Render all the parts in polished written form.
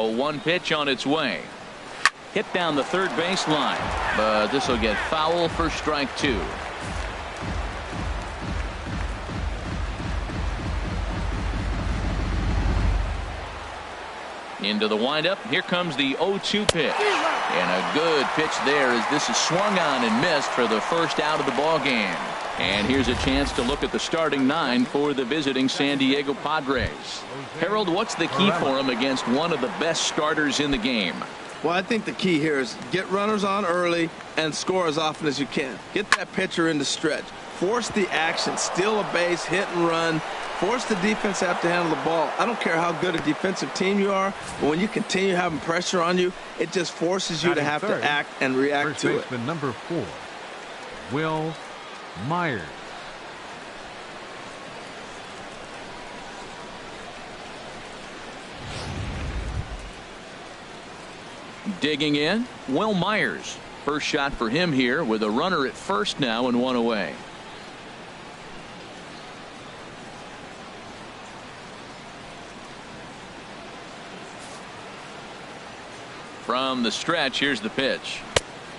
0-1 pitch on its way. Hit down the third baseline, but this will get foul for strike 2. Into the windup. Here comes the 0-2 pitch. And a good pitch there as this is swung on and missed for the first out of the ball game. And here's a chance to look at the starting 9 for the visiting San Diego Padres. Harold, what's the key for them against one of the best starters in the game? Well, I think the key here is get runners on early and score as often as you can. Get that pitcher in the stretch. Force the action. Steal a base, hit and run. Force the defense to have to handle the ball. I don't care how good a defensive team you are, but when you continue having pressure on you, it just forces you to have to act and react to it. First baseman number 4, Will Myers. Digging in, Will Myers. First shot for him here with a runner at first now and 1 away. From the stretch, here's the pitch.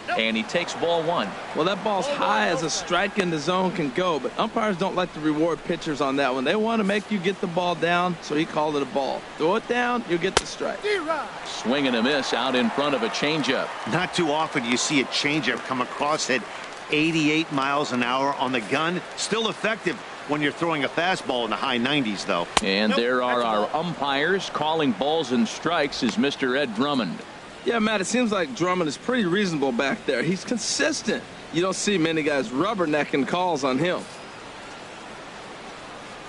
And he takes ball 1. Well, that ball's high as a strike in the zone can go, but umpires don't like to reward pitchers on that one. They want to make you get the ball down, so he called it a ball. Throw it down, you'll get the strike. Swing and a miss out in front of a changeup. Not too often you see a changeup come across at 88 miles an hour on the gun. Still effective when you're throwing a fastball in the high 90s, though. And there are our umpires calling balls and strikes is Mr. Ed Drummond. Yeah, Matt, it seems like Drummond is pretty reasonable back there. He's consistent. You don't see many guys rubbernecking calls on him.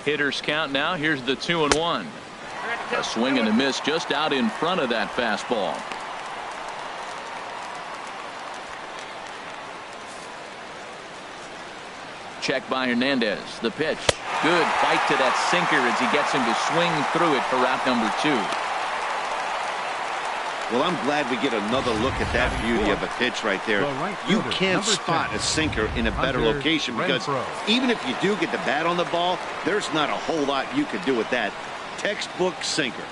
Hitters count now. Here's the 2-1. A swing and a miss just out in front of that fastball. Check by Hernandez. The pitch. Good bite to that sinker as he gets him to swing through it for out number 2. Well, I'm glad we get another look at that beauty of a pitch right there. You can't spot a sinker in a better location because even if you do get the bat on the ball, there's not a whole lot you could do with that. Textbook sinker.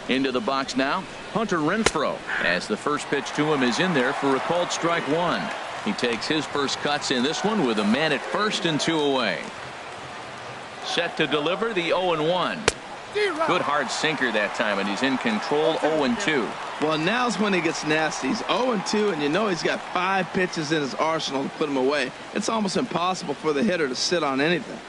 Into the box now, Hunter Renfroe, as the first pitch to him is in there for a called strike 1. He takes his first cuts in this one with a man at first and 2 away. Set to deliver the 0-1. Good hard sinker that time, and he's in control. 0-2. Well, now's when he gets nasty. He's 0-2, and you know he's got 5 pitches in his arsenal to put him away. It's almost impossible for the hitter to sit on anything.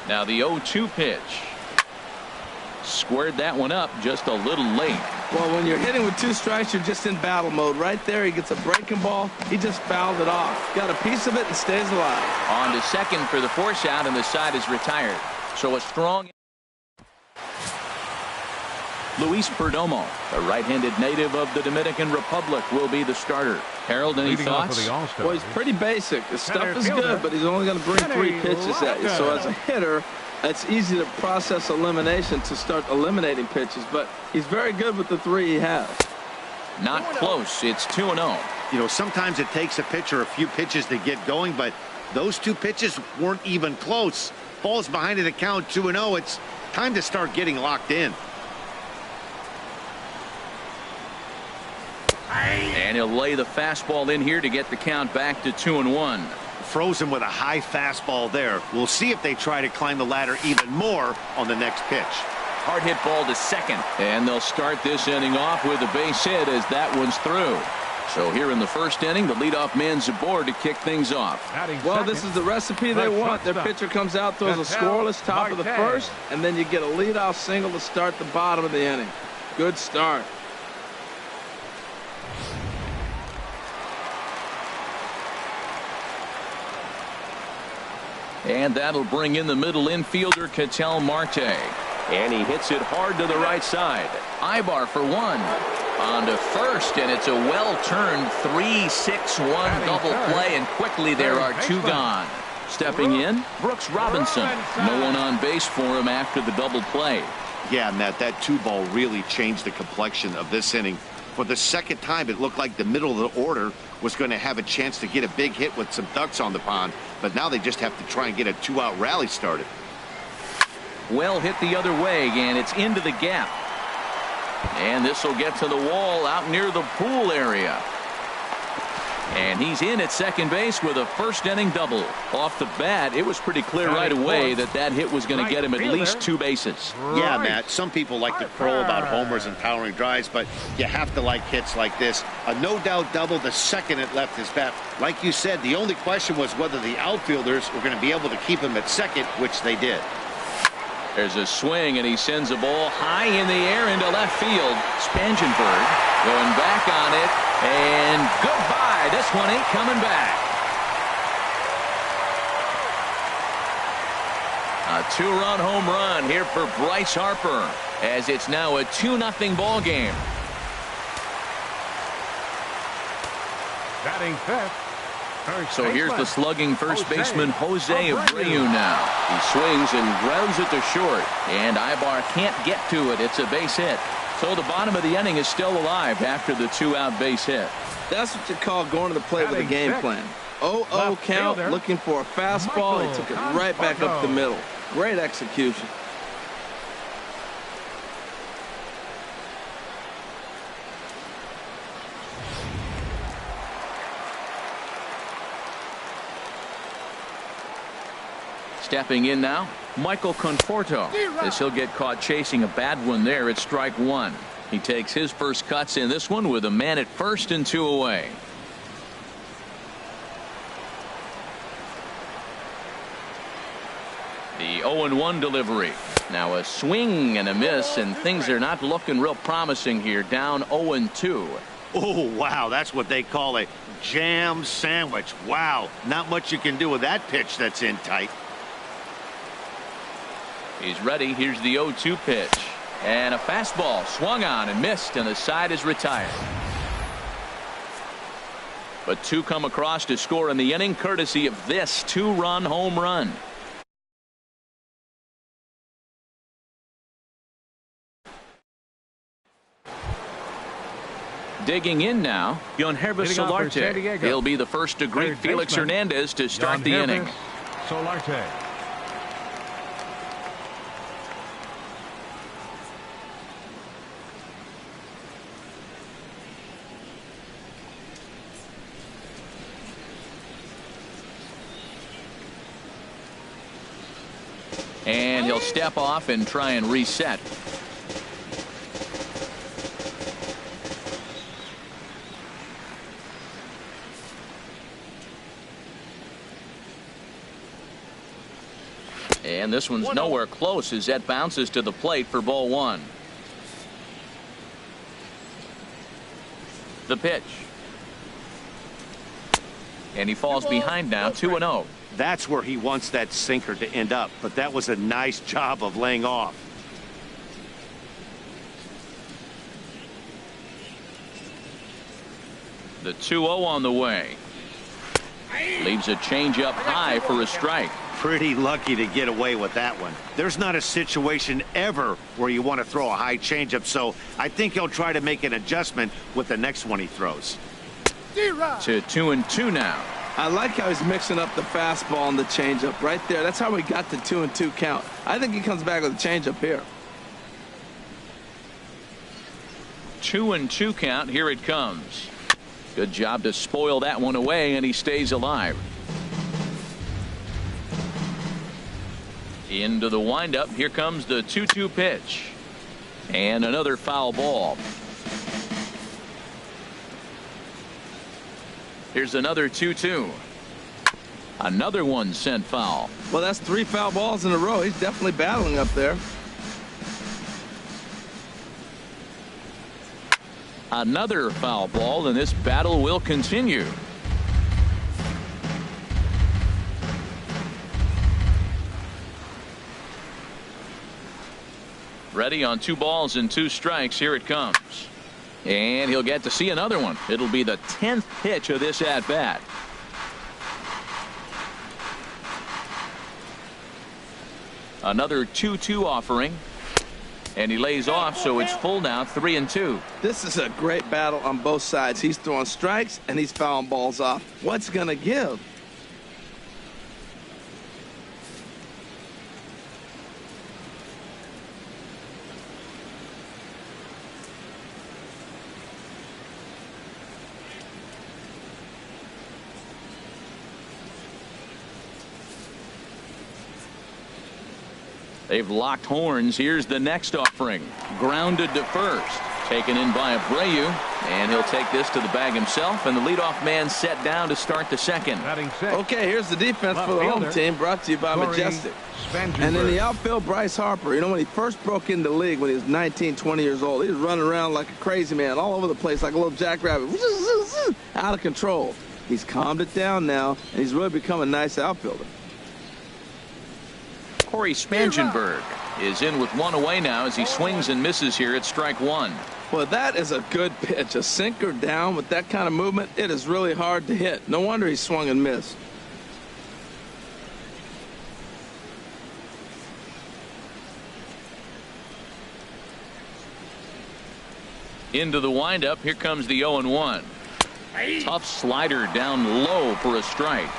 Now the 0-2 pitch. Squared that one up just a little late. Well, when you're hitting with 2 strikes, you're just in battle mode. Right there, he gets a breaking ball. He just fouled it off. Got a piece of it and stays alive. On to second for the force out, and the side is retired. So a strong Luis Perdomo, a right-handed native of the Dominican Republic, will be the starter. Harold, any thoughts? Well, he's pretty basic. His stuff is good, but he's only going to bring 3 pitches at you. So as a hitter, it's easy to process elimination to start eliminating pitches, but he's very good with the 3 he has. Not close. It's 2-0. You know, sometimes it takes a pitcher a few pitches to get going, but those 2 pitches weren't even close. Falls behind in the count 2-0. It's time to start getting locked in. And he'll lay the fastball in here to get the count back to 2-1. Frozen with a high fastball there. We'll see if they try to climb the ladder even more on the next pitch. Hard hit ball to second. And they'll start this inning off with a base hit as that one's through. So here in the first inning, the leadoff man's aboard to kick things off. Well, this is the recipe they want. Their pitcher comes out, throws a scoreless top of the first, and then you get a leadoff single to start the bottom of the inning. Good start. And that'll bring in the middle infielder, Ketel Marte. And he hits it hard to the right side. Ibar for 1. On to first, and it's a well-turned 3-6-1 double play, and quickly there are 2 gone. Stepping in, Brooks Robinson. No one on base for him after the double play. Yeah, Matt, that 2-ball really changed the complexion of this inning. For the second time, it looked like the middle of the order was going to have a chance to get a big hit with some ducks on the pond, but now they just have to try and get a 2-out rally started. Well hit the other way, and it's into the gap. And this will get to the wall out near the pool area. And he's in at second base with a first-inning double. Off the bat, it was pretty clear right away that that hit was going to get him at least 2 bases. Yeah, Matt, some people like to crow about homers and powering drives, but you have to like hits like this. A no-doubt double the second it left his bat. Like you said, the only question was whether the outfielders were going to be able to keep him at second, which they did. There's a swing, and he sends a ball high in the air into left field. Spangenberg going back on it, and goodbye. This one ain't coming back. A 2-run home run here for Bryce Harper, as it's now a 2-0 ball game. Batting fifth. So here's the slugging first baseman Jose Abreu now. He swings and grounds it to short, and Ibar can't get to it. It's a base hit. So the bottom of the inning is still alive after the 2-out base hit. That's what you call going to the plate with a game plan. 0-0 count, looking for a fastball. He took it right back up the middle. Great execution. Stepping in now, Michael Conforto, as he'll get caught chasing a bad one there at strike 1. He takes his first cuts in this one with a man at first and 2 away. The 0-1 delivery. Now a swing and a miss, and things are not looking real promising here. Down 0-2. Oh, wow, that's what they call a jam sandwich. Wow, not much you can do with that pitch that's in tight. He's ready. Here's the 0-2 pitch. And a fastball swung on and missed, and the side is retired. But 2 come across to score in the inning, courtesy of this 2-run home run. Digging in now, Yonhervis Solarte. He'll be the first to greet Felix Hernandez to start the inning. Solarte. And he'll step off and try and reset. And this one's nowhere close as that bounces to the plate for ball 1. The pitch. And he falls behind now, 2-0. That's where he wants that sinker to end up, but that was a nice job of laying off. The 2-0 on the way. Leaves a changeup high for a strike. Pretty lucky to get away with that one. There's not a situation ever where you want to throw a high changeup, so I think he'll try to make an adjustment with the next one he throws. To 2-2 now. I like how he's mixing up the fastball and the changeup right there. That's how we got the 2-2 count. I think he comes back with a changeup here. 2-2 count. Here it comes. Good job to spoil that one away, and he stays alive. Into the windup. Here comes the 2-2 pitch. And another foul ball. Here's another 2-2. Another one sent foul. Well, that's 3 foul balls in a row. He's definitely battling up there. Another foul ball, and this battle will continue. Ready on 2 balls and 2 strikes. Here it comes. And he'll get to see another one. It'll be the 10th pitch of this at-bat. Another 2-2 offering. And he lays off, so it's full now, 3-2. This is a great battle on both sides. He's throwing strikes, and he's fouling balls off. What's going to give? They've locked horns. Here's the next offering. Grounded to first. Taken in by Abreu. And he'll take this to the bag himself. And the leadoff man set down to start the second. Okay, here's the defense for the home team, brought to you by Majestic. And in the outfield, Bryce Harper. You know, when he first broke into the league when he was 19, 20 years old, he was running around like a crazy man all over the place like a little jackrabbit. Out of control. He's calmed it down now, and he's really become a nice outfielder. Corey Spangenberg is in with one away now as he swings and misses here at strike one. Well, that is a good pitch. A sinker down with that kind of movement, it is really hard to hit. No wonder he swung and missed. Into the windup. Here comes the 0-1. Tough slider down low for a strike.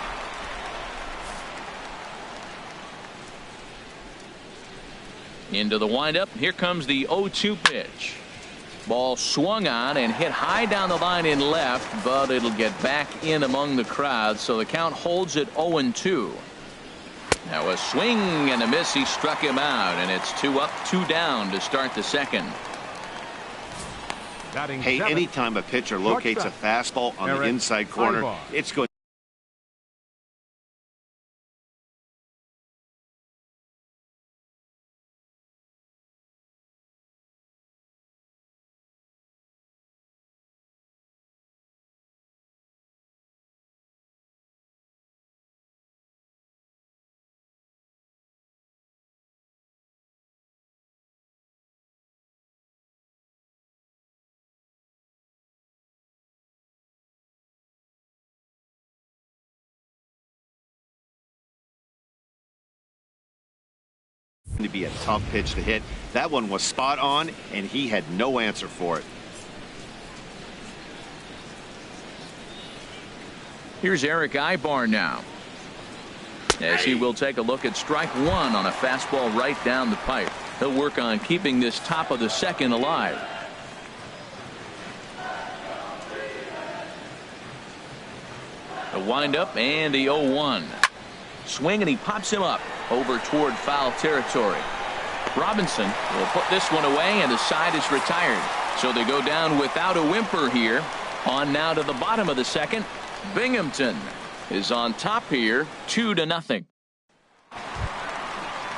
Into the windup. Here comes the 0-2 pitch. Ball swung on and hit high down the line in left, but it'll get back in among the crowd, so the count holds at 0-2. Now a swing and a miss. He struck him out, and it's 2 up, 2 down to start the second. Hey, anytime a pitcher locates a fastball on the inside corner, it's going. To be a tough pitch to hit. That one was spot on, and he had no answer for it. Here's Eric Ibar now, as he will take a look at strike one on a fastball right down the pipe. He'll work on keeping this top of the second alive. The windup and the 0-1. Swing, and he pops him up over toward foul territory. Robinson will put this one away, and the side is retired. So they go down without a whimper here. On now to the bottom of the second. Binghamton is on top here, 2-0.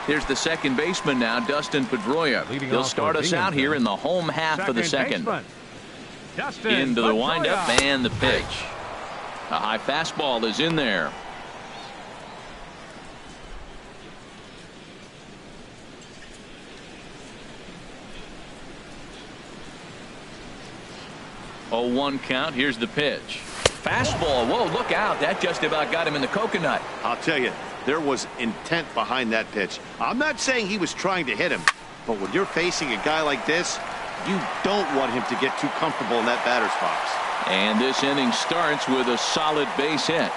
Here's the second baseman now, Dustin Pedroia. He'll start us out here in the home half of the second. Into the windup and the pitch. A high fastball is in there. Oh, 1 count. Here's the pitch. Fastball. Whoa, look out. That just about got him in the coconut. I'll tell you, there was intent behind that pitch. I'm not saying he was trying to hit him, but when you're facing a guy like this, you don't want him to get too comfortable in that batter's box. And this inning starts with a solid base hit.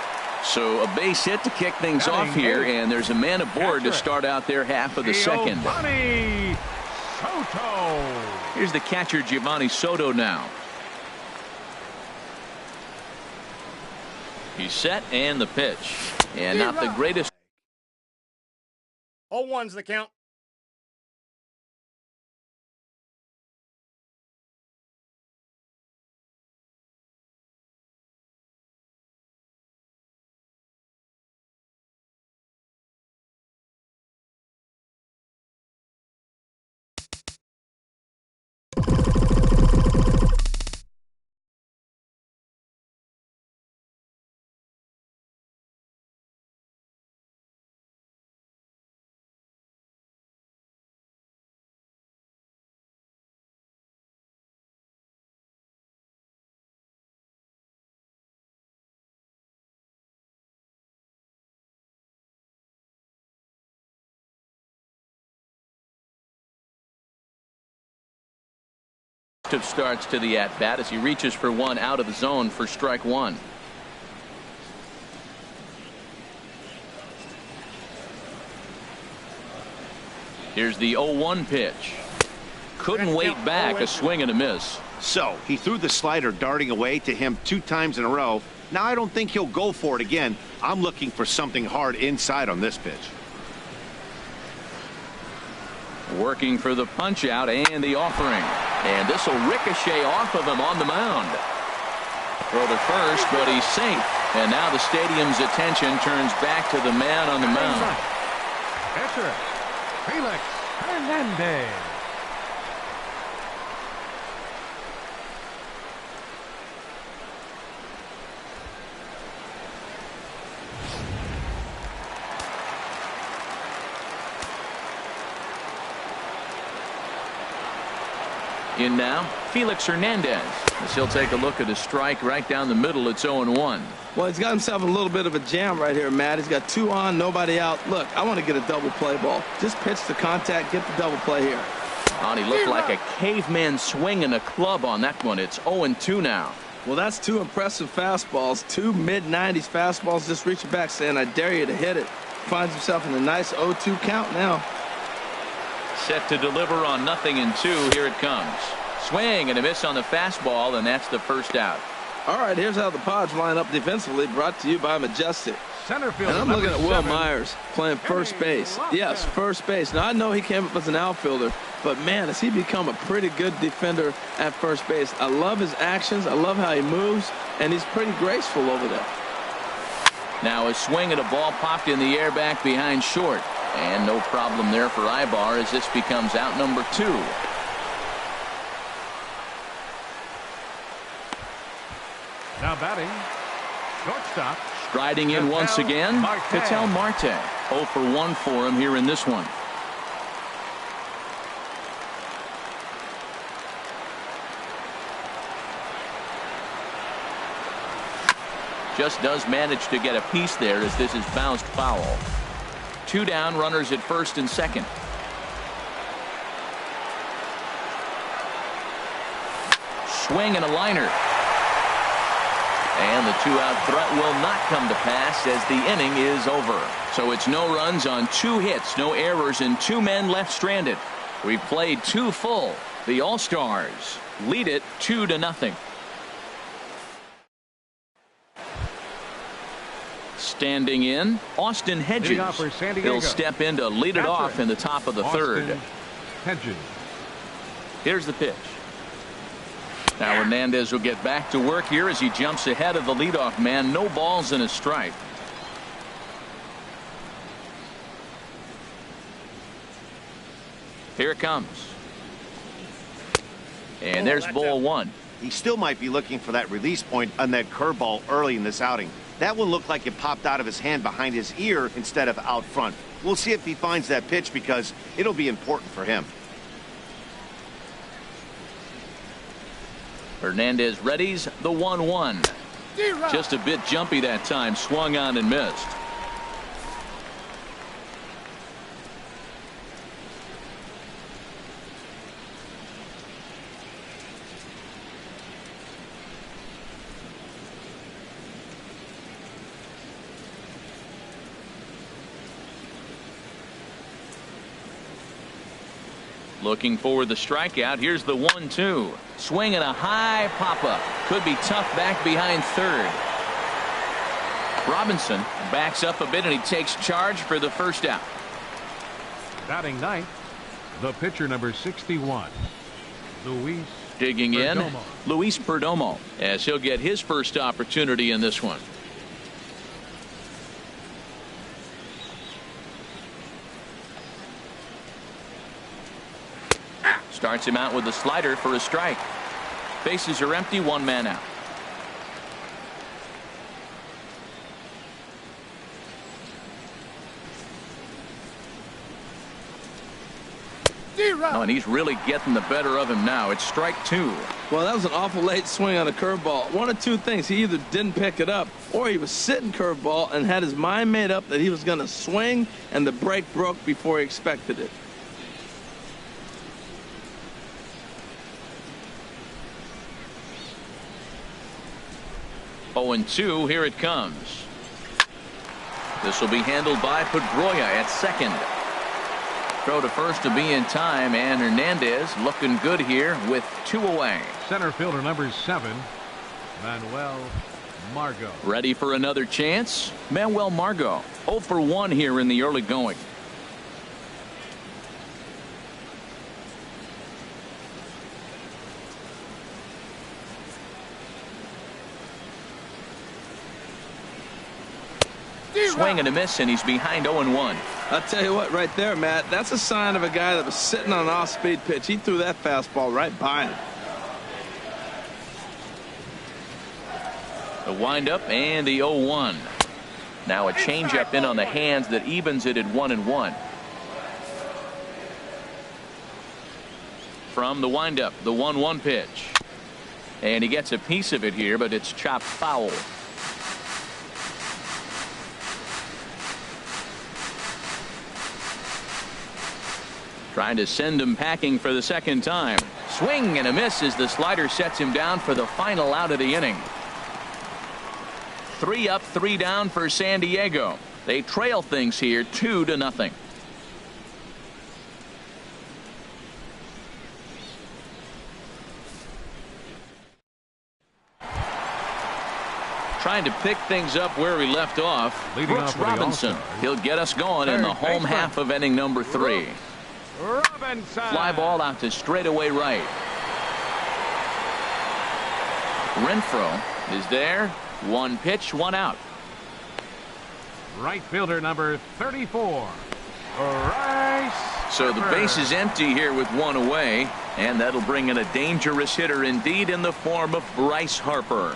So a base hit to kick things off here, and there's a man aboard to start out their half of the second. Here's the catcher, Giovanni Soto now. He's set, and the pitch. And not the greatest. 0-1's the count. Of starts to the at-bat as he reaches for one out of the zone for strike one. Here's the 0-1 pitch. Couldn't wait back. A swing and a miss. So he threw the slider darting away to him 2 times in a row. Now I don't think he'll go for it again. I'm looking for something hard inside on this pitch. Working for the punch out and the offering. And this will ricochet off of him on the mound. Throw to first, but he's safe. And now the stadium's attention turns back to the man on the mound. Catcher, Felix Hernandez. In now, Felix Hernandez. As he'll take a look at a strike right down the middle. It's 0-1. Well, he's got himself a little bit of a jam right here, Matt. He's got 2 on, nobody out. Look, I want to get a double play ball. Just pitch to contact, get the double play here. Oh, he looked like a caveman swinging a club on that one. It's 0-2 now. Well, that's 2 impressive fastballs. 2 mid-90s fastballs just reaching back saying, I dare you to hit it. Finds himself in a nice 0-2 count now. Set to deliver on 0-2. Here it comes. Swing and a miss on the fastball, and that's the first out. All right, here's how the Pods line up defensively, brought to you by Majestic. Center field. And I'm looking at Will Myers playing first base. Yes, first base. Now, I know he came up as an outfielder, but, man, has he become a pretty good defender at first base. I love his actions. I love how he moves, and he's pretty graceful over there. Now a swing and a ball popped in the air back behind short. And no problem there for Ibar as this becomes out number 2. Now batting, shortstop. Striding in once again, Ketel Marte. 0 for 1 for him here in this one. Just does manage to get a piece there as this is bounced foul. 2 down, runners at first and second. Swing and a liner. And the 2-out threat will not come to pass as the inning is over. So it's no runs on 2 hits, no errors, and 2 men left stranded. We've played 2 full. The All-Stars lead it 2-0. Standing in, Austin Hedges. He'll step in to lead it off in the top of the 3rd. Hedges. Here's the pitch. Now Hernandez will get back to work here as he jumps ahead of the leadoff man. No balls and a strike. Here it comes. And there's ball 1. He still might be looking for that release point on that curveball early in this outing. That one looked like it popped out of his hand behind his ear instead of out front. We'll see if he finds that pitch because it'll be important for him. Hernandez readies the 1-1. Just a bit jumpy that time. Swung on and missed. Looking for the strikeout. Here's the 1-2. Swing and a high pop-up. Could be tough back behind third. Robinson backs up a bit and he takes charge for the first out. Batting ninth, the pitcher number 61, Luis Digging in, Perdomo. Luis Perdomo, as he'll get his first opportunity in this one. Starts him out with a slider for a strike. Bases are empty, 1 man out. Oh, and he's really getting the better of him now. It's strike 2. Well, that was an awful late swing on a curveball. One of 2 things. He either didn't pick it up or he was sitting curveball and had his mind made up that he was going to swing and the break broke before he expected it. 0-2, here it comes. This will be handled by Pedroia at second. Throw to first to be in time, and Hernandez looking good here with 2 away. Center fielder number 7, Manuel Margot. Ready for another chance? Manuel Margot, 0 for 1 here in the early going. Swing and a miss, and he's behind 0-1. I'll tell you what, right there, Matt, that's a sign of a guy that was sitting on an off-speed pitch. He threw that fastball right by him. The windup and the 0-1. Now a changeup in on the hands that evens it at 1-1. From the windup, the 1-1 pitch. And he gets a piece of it here, but it's chopped foul. Trying to send him packing for the second time. Swing and a miss as the slider sets him down for the final out of the inning. 3 up, 3 down for San Diego. They trail things here 2-0. Trying to pick things up where we left off. Brooks Robinson. He'll get us going in the home half of inning number 3. Robinson. Fly ball out to straightaway right. Renfroe is there. 1 pitch, 1 out. Right fielder number 34, Bryce. So the base is empty here with 1 away, and that'll bring in a dangerous hitter indeed in the form of Bryce Harper.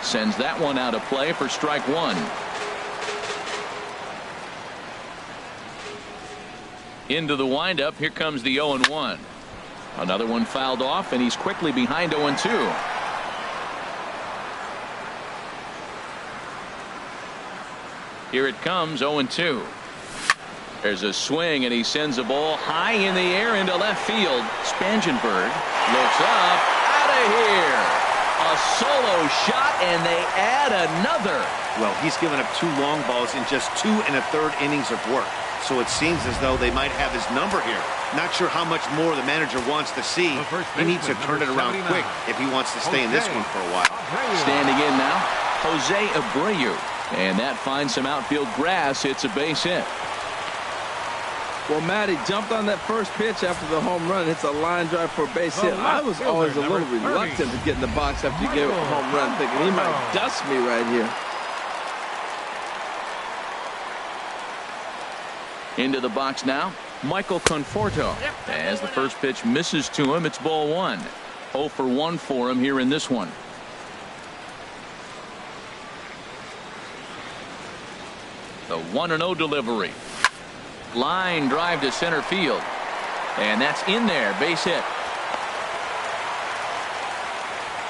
Sends that one out of play for strike 1. Into the windup. Here comes the 0-1. Another one fouled off, and he's quickly behind 0-2. Here it comes, 0-2. There's a swing, and he sends a ball high in the air into left field. Spangenberg looks up, out of here. A solo shot, and they add another. Well, he's given up 2 long balls in just 2 1/3 innings of work. So it seems as though they might have his number here. Not sure how much more the manager wants to see. He needs to turn it around quick if he wants to stay in this one for a while. Standing in now, Jose Abreu. And that finds some outfield grass. It's a base hit. Well, Matt, he jumped on that first pitch after the home run. It's a line drive for a base hit. I was always a little reluctant to get in the box after you gave up a home run, thinking he might dust me right here. Into the box now, Michael Conforto. As the first pitch misses to him, it's ball 1. 0 for 1 for him here in this one. The 1-0 delivery. Line drive to center field. And that's in there, base hit.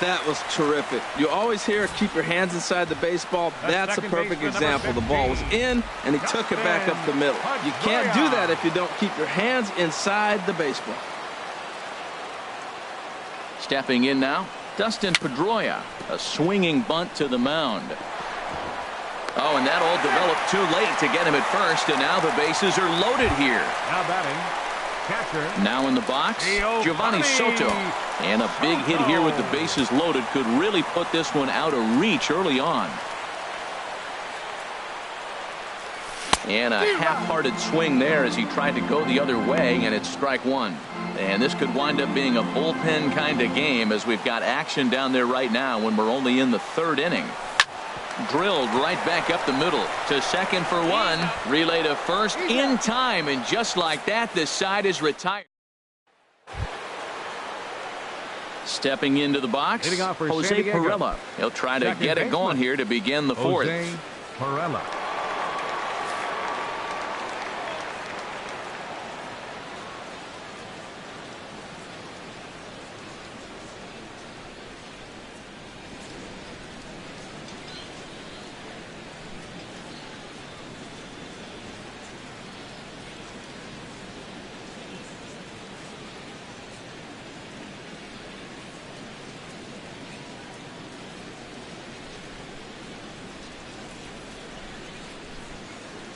That was terrific. You always hear keep your hands inside the baseball. That's a perfect example. The ball was in, and he took it back up the middle. You can't do that if you don't keep your hands inside the baseball. Stepping in now, Dustin Pedroia. A swinging bunt to the mound. Oh, and that all developed too late to get him at first, and now the bases are loaded here. Now batting, catcher. Now in the box, Giovanni Soto. And a big hit here with the bases loaded could really put this one out of reach early on. And a half-hearted swing there as he tried to go the other way, and it's strike 1. And this could wind up being a bullpen kind of game as we've got action down there right now when we're only in the 3rd inning. Drilled right back up the middle to second for 1. Relay to first in time, and just like that, this side is retired. Stepping into the box, Jose Pirela. He'll try to get it going here to begin the 4th. Jose Pirela.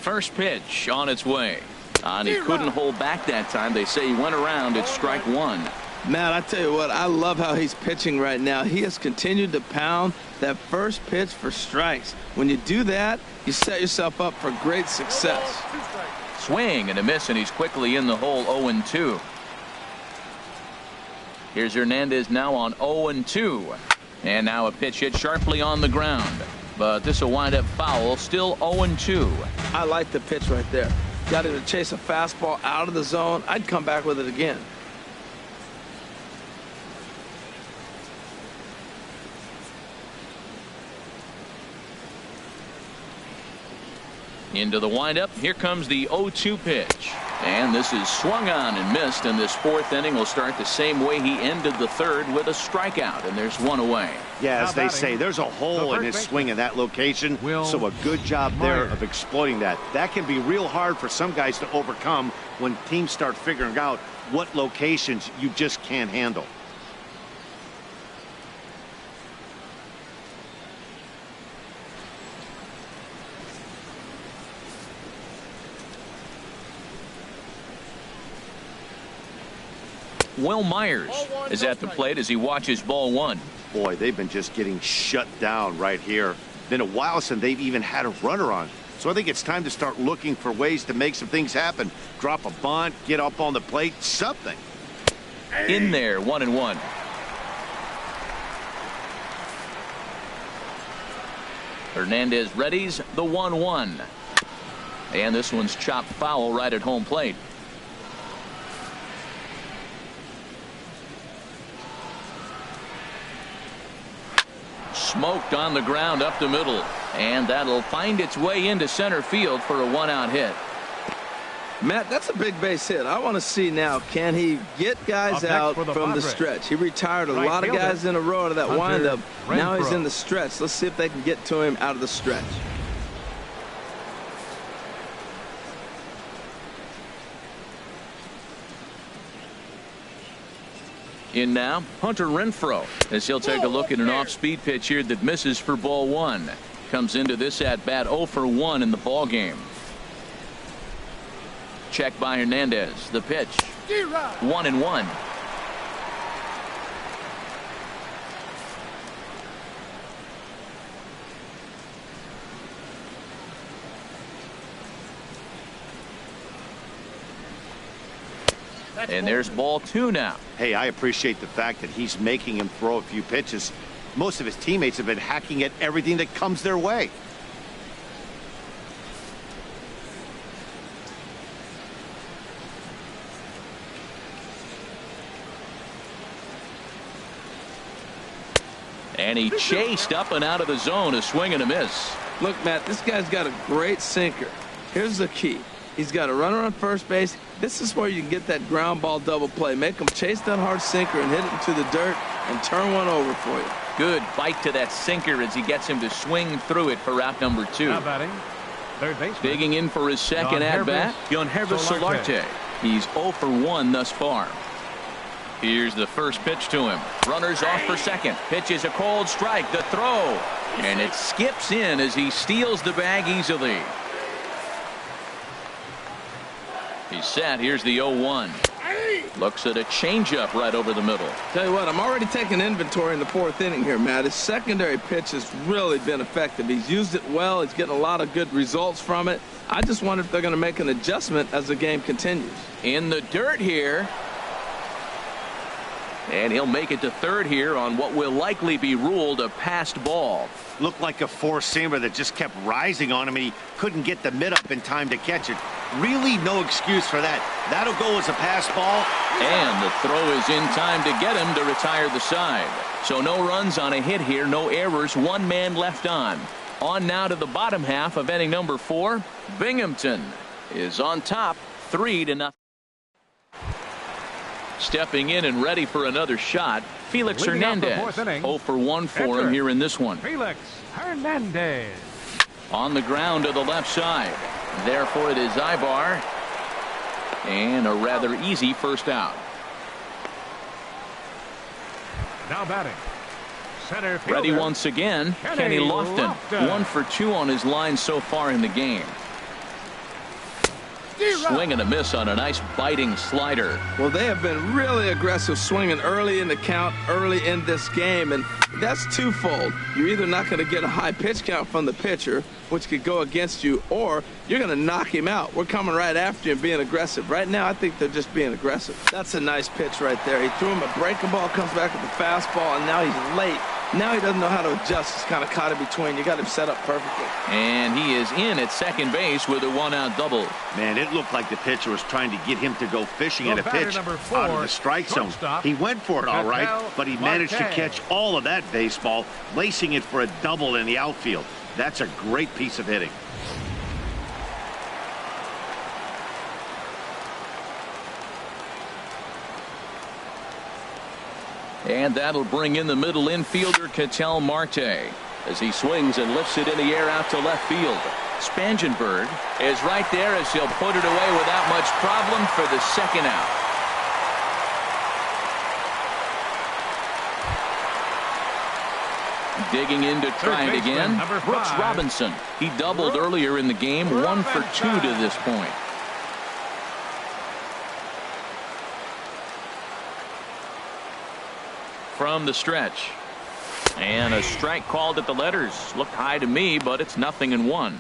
First pitch on its way. And he couldn't hold back that time. They say he went around. It's strike one. Matt, I tell you what, I love how he's pitching right now. He has continued to pound that first pitch for strikes. When you do that, you set yourself up for great success. Swing and a miss, and he's quickly in the hole. 0-2. Here's Hernandez now on 0-2. And now a pitch hit sharply on the ground. But this will wind up foul. Still 0-2. I like the pitch right there. Got him to chase a fastball out of the zone. I'd come back with it again. Into the windup. Here comes the 0-2 pitch. And this is swung on and missed. And this fourth inning will start the same way he ended the third, with a strikeout. And there's one away. Yeah, as they say, there's a hole in his swing in that location. So a good job there of exploiting that. That can be real hard for some guys to overcome when teams start figuring out what locations you just can't handle. Will Myers is at the plate as he watches ball one. Boy, they've been just getting shut down right here. Been a while since they've even had a runner on. So I think it's time to start looking for ways to make some things happen. Drop a bunt, get up on the plate, something. In there, 1-1. Hernandez readies the 1-1. And this one's chopped foul right at home plate. Smoked on the ground up the middle, and that'll find its way into center field for a one-out hit. Matt, that's a big base hit. I want to see now, can he get guys out from the stretch? He retired a lot of guys in a row out of that windup. Now he's in the stretch. Let's see if they can get to him out of the stretch. In now, Hunter Renfroe, as he'll take a look at an off-speed pitch here that misses for ball one. Comes into this at-bat 0 for 1 in the ball game. Check by Hernandez. The pitch. 1-1. And there's ball 2 now. Hey, I appreciate the fact that he's making him throw a few pitches. Most of his teammates have been hacking at everything that comes their way. And he chased up and out of the zone, a swing and a miss. Look, Matt, this guy's got a great sinker. Here's the key. He's got a runner on first base. This is where you can get that ground ball double play. Make him chase that hard sinker and hit it into the dirt and turn one over for you. Good bite to that sinker as he gets him to swing through it for out number 2. Now batting, third baseman. Digging in for his second at-bat, Yangervis Solarte. He's 0 for 1 thus far. Here's the first pitch to him. Runners off for second. Pitch is a cold strike. The throw. And it skips in as he steals the bag easily. He's set. Here's the 0-1. Looks at a changeup right over the middle. Tell you what, I'm already taking inventory in the fourth inning here, Matt. His secondary pitch has really been effective. He's used it well. He's getting a lot of good results from it. I just wonder if they're going to make an adjustment as the game continues. In the dirt here. And he'll make it to third here on what will likely be ruled a passed ball. Looked like a four-seamer that just kept rising on him, and he couldn't get the mid-up in time to catch it. Really no excuse for that. That'll go as a pass ball. And the throw is in time to get him to retire the side. So no runs on a hit here, no errors, 1 man left on. On now to the bottom half of inning number 4. Binghamton is on top, 3-0. Stepping in and ready for another shot, Felix Hernandez. 0 for 1 for him here in this one. Felix Hernandez. On the ground to the left side. Therefore it is Ibar. And a rather easy first out. Now batting. Center fielder. Ready once again, Kenny Lofton. 1 for 2 on his line so far in the game. Swing and a miss on a nice biting slider. Well, they have been really aggressive swinging early in the count, early in this game, and that's twofold. You're either not going to get a high pitch count from the pitcher, which could go against you, or you're going to knock him out. We're coming right after you and being aggressive. Right now, I think they're just being aggressive. That's a nice pitch right there. He threw him a breaking ball, comes back with the fastball, and now he's late. Now he doesn't know how to adjust. He's kind of caught in between. You got him set up perfectly. And he is in at second base with a one-out double. Man, it looked like the pitcher was trying to get him to go fishing at a pitch out of the strike zone. He went for it all right, but he managed to catch all of that baseball, lacing it for a double in the outfield. That's a great piece of hitting. And that'll bring in the middle infielder, Ketel Marte, as he swings and lifts it in the air out to left field. Spangenberg is right there as he'll put it away without much problem for the second out. Digging in to try it again, Brooks Robinson. He doubled earlier in the game, 1 for 2 to this point. From the stretch. And a strike called at the letters. Looked high to me, but it's 0-1.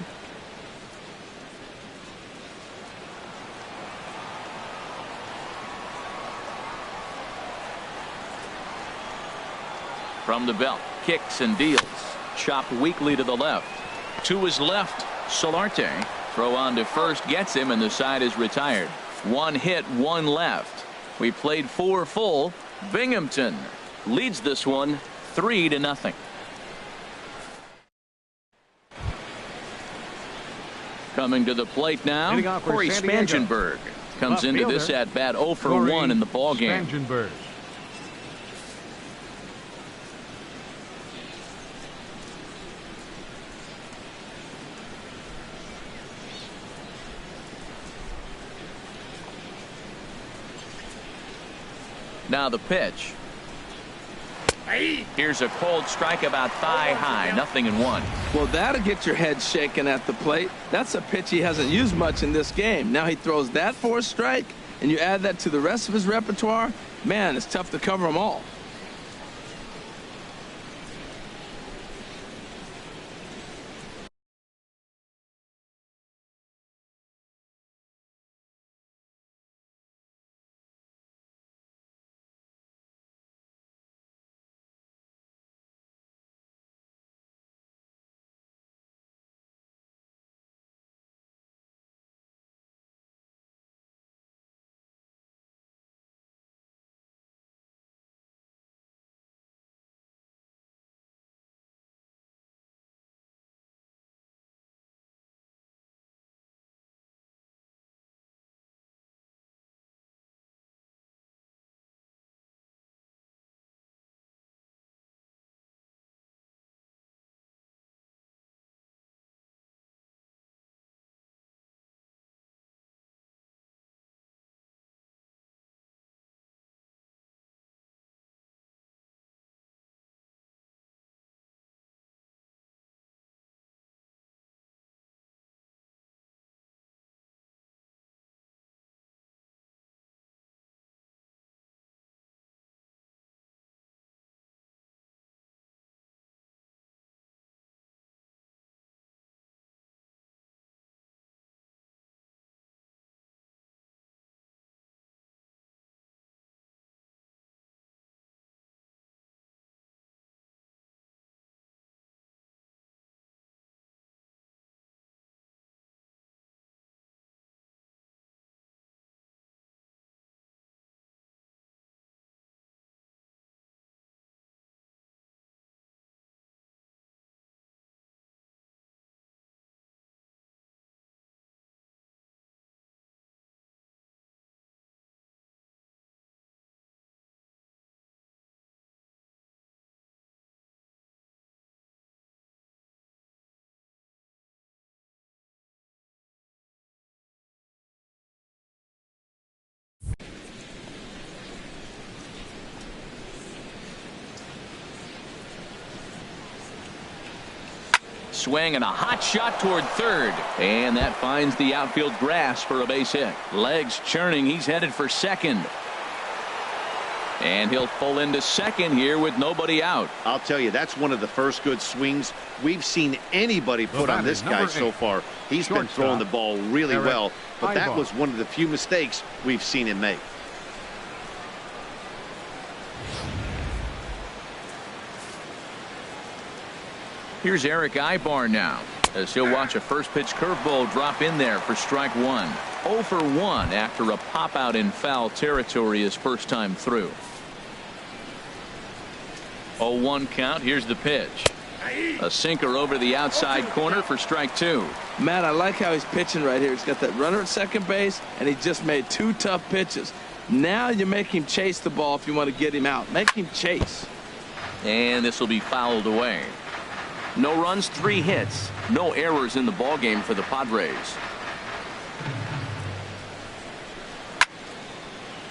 From the belt, kicks and deals. Chopped weakly to the left. To his left, Solarte. Throw on to first, gets him, and the side is retired. 1 hit, 1 left. We played 4 full. Binghamton leads this one 3-0. Coming to the plate now, Corey Spangenberg comes into this at bat 0 for 1 in the ball game. Now the pitch. Here's a cold strike about thigh high, 0-1. Well, that'll get your head shaken at the plate. That's a pitch he hasn't used much in this game. Now he throws that for a strike, and you add that to the rest of his repertoire. Man, it's tough to cover them all. swing and a hot shot toward third. And that finds the outfield grass for a base hit. Legs churning. He's headed for second. And he'll pull into second here with nobody out. I'll tell you, that's one of the first good swings we've seen anybody put on this guy so far. He's been throwing the ball really well, but that was one of the few mistakes we've seen him make. Here's Eric Ibar now, as he'll watch a first pitch curveball drop in there for strike one. 0 for 1 after a pop out in foul territory his first time through. 0-1 count. Here's the pitch. A sinker over the outside corner for strike two. Matt, I like how he's pitching right here. He's got that runner at second base, and he just made 2 tough pitches. Now you make him chase the ball if you want to get him out. Make him chase. And this will be fouled away. No runs, 3 hits. No errors in the ballgame for the Padres.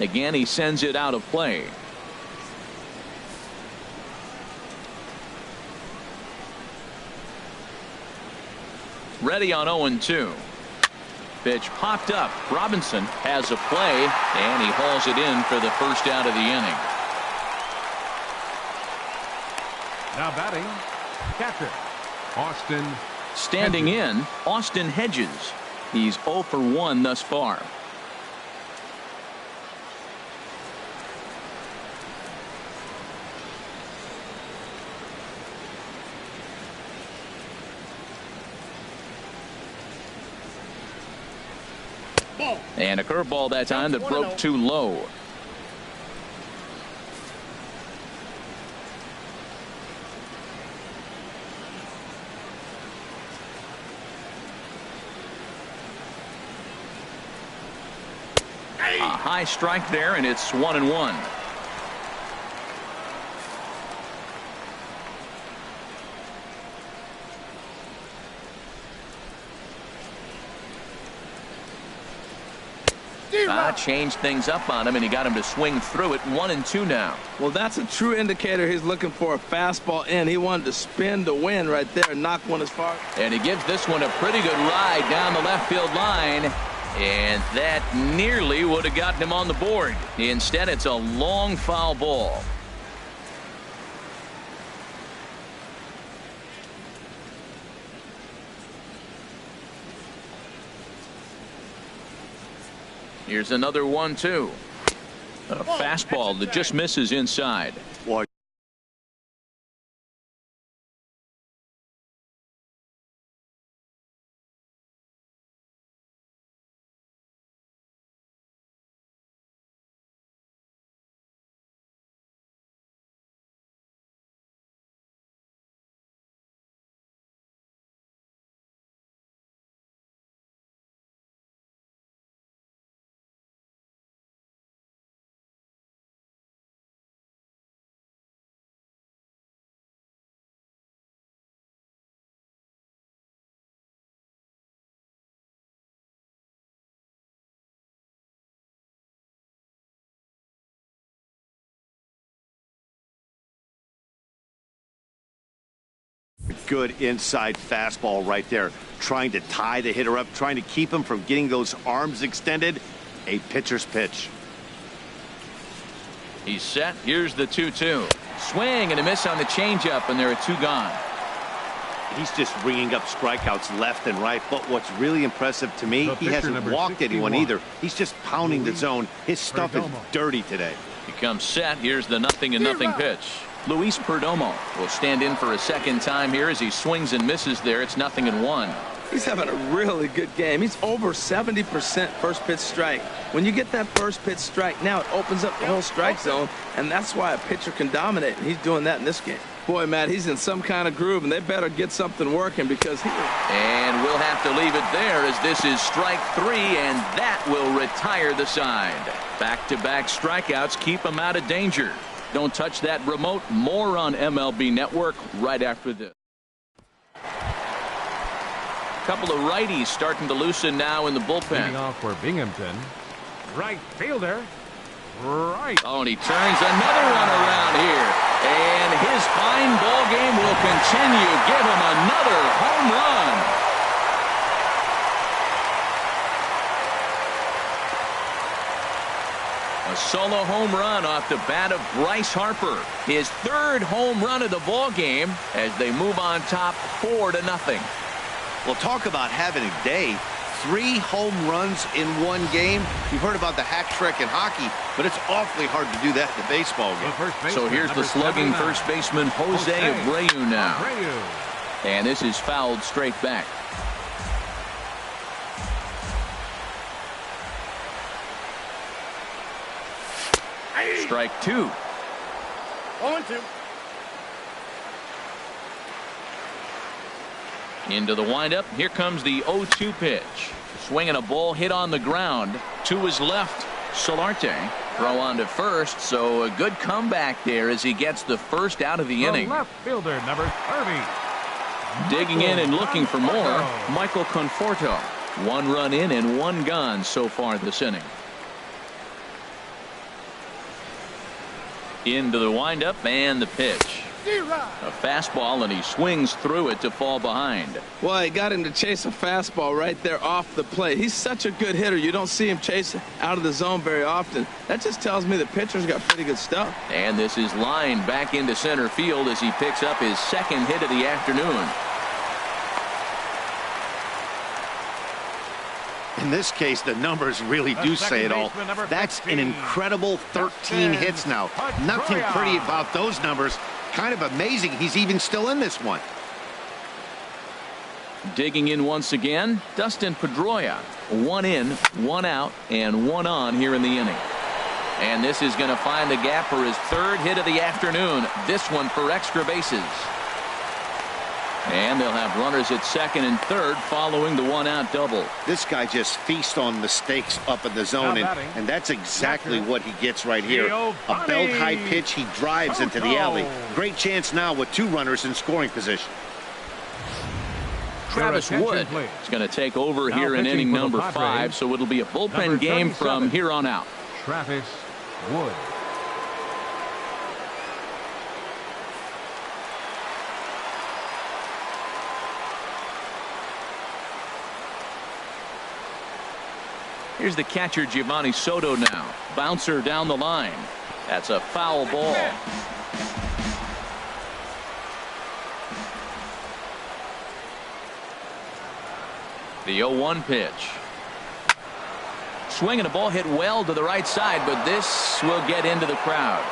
Again, he sends it out of play. Ready on 0-2. Pitch popped up. Robinson has a play, and he hauls it in for the first out of the inning. Now batting, catcher, Austin. Standing Hedges. in, Austin Hedges. He's 0 for 1 thus far. And a curveball that time that broke too low. A high strike there, and it's 1-1. Changed things up on him, and he got him to swing through it. 1-2 now. Well, that's a true indicator he's looking for a fastball in. He wanted to spin to win right there and knock one as far. And he gives this one a pretty good ride down the left field line. And that nearly would have gotten him on the board. Instead, it's a long foul ball. Here's another 1-2. A fastball that just misses inside. Boy. Good inside fastball right there, trying to tie the hitter up, trying to keep him from getting those arms extended. A pitcher's pitch. He's set. Here's the 2-2. Swing and a miss on the changeup, and there are 2 gone. He's just ringing up strikeouts left and right, but what's really impressive to me, he hasn't walked anyone either. He's just pounding the zone. His stuff is dirty today. He comes set. Here's the 0-0 pitch. Luis Perdomo will stand in for a second time here as he swings and misses there. It's 0-1. He's having a really good game. He's over 70% first pitch strike. When you get that first pitch strike, now it opens up the whole strike zone, and that's why a pitcher can dominate, and he's doing that in this game. Boy, Matt, he's in some kind of groove, and they better get something working because he... And we'll have to leave it there as this is strike 3, and that will retire the side. Back-to-back strikeouts keep him out of danger. Don't touch that remote. More on MLB Network right after this. Couple of righties starting to loosen now in the bullpen. Leading off for Binghamton. Right fielder. Right. Oh, and he turns another one around here. And his fine ball game will continue. Give him another home run. A solo home run off the bat of Bryce Harper. His third home run of the ball game as they move on top 4-0. Well, talk about having a day. 3 home runs in one game. You've heard about the hack trick in hockey, but it's awfully hard to do that in a baseball game. So here's the slugging first baseman Jose Abreu now. And this is fouled straight back. Strike 2. 0-2. Into the windup. Here comes the 0-2 pitch. Swinging a ball hit on the ground to his left. Solarte throw on to first, so a good comeback there as he gets the first out of the inning. Left fielder number 30. Digging in and looking for more, Michael Conforto. 1 run in and 1 gone so far this inning. Into the windup and the pitch. A fastball, and he swings through it to fall behind. Well, he got him to chase a fastball right there off the plate. He's such a good hitter. You don't see him chase out of the zone very often. That just tells me the pitcher's got pretty good stuff. And this is lined back into center field as he picks up his second hit of the afternoon. In this case, the numbers really do say it all. That's an incredible 13 hits now. Nothing pretty about those numbers. Kind of amazing he's even still in this one. Digging in once again, Dustin Pedroia. 1 in, 1 out, and 1 on here in the inning. And this is going to find the gap for his third hit of the afternoon. This one for extra bases. And they'll have runners at second and third following the 1-out double. This guy just feasts on mistakes up in the zone, and that's exactly what he gets right here. A belt-high pitch, he drives into the alley. Great chance now with 2 runners in scoring position. Travis Wood is going to take over here in inning number 5, so it'll be a bullpen game from here on out. Travis Wood. Here's the catcher, Giovanni Soto now. Bouncer down the line. That's a foul ball. The 0-1 pitch. Swinging a ball hit well to the right side, but this will get into the crowd.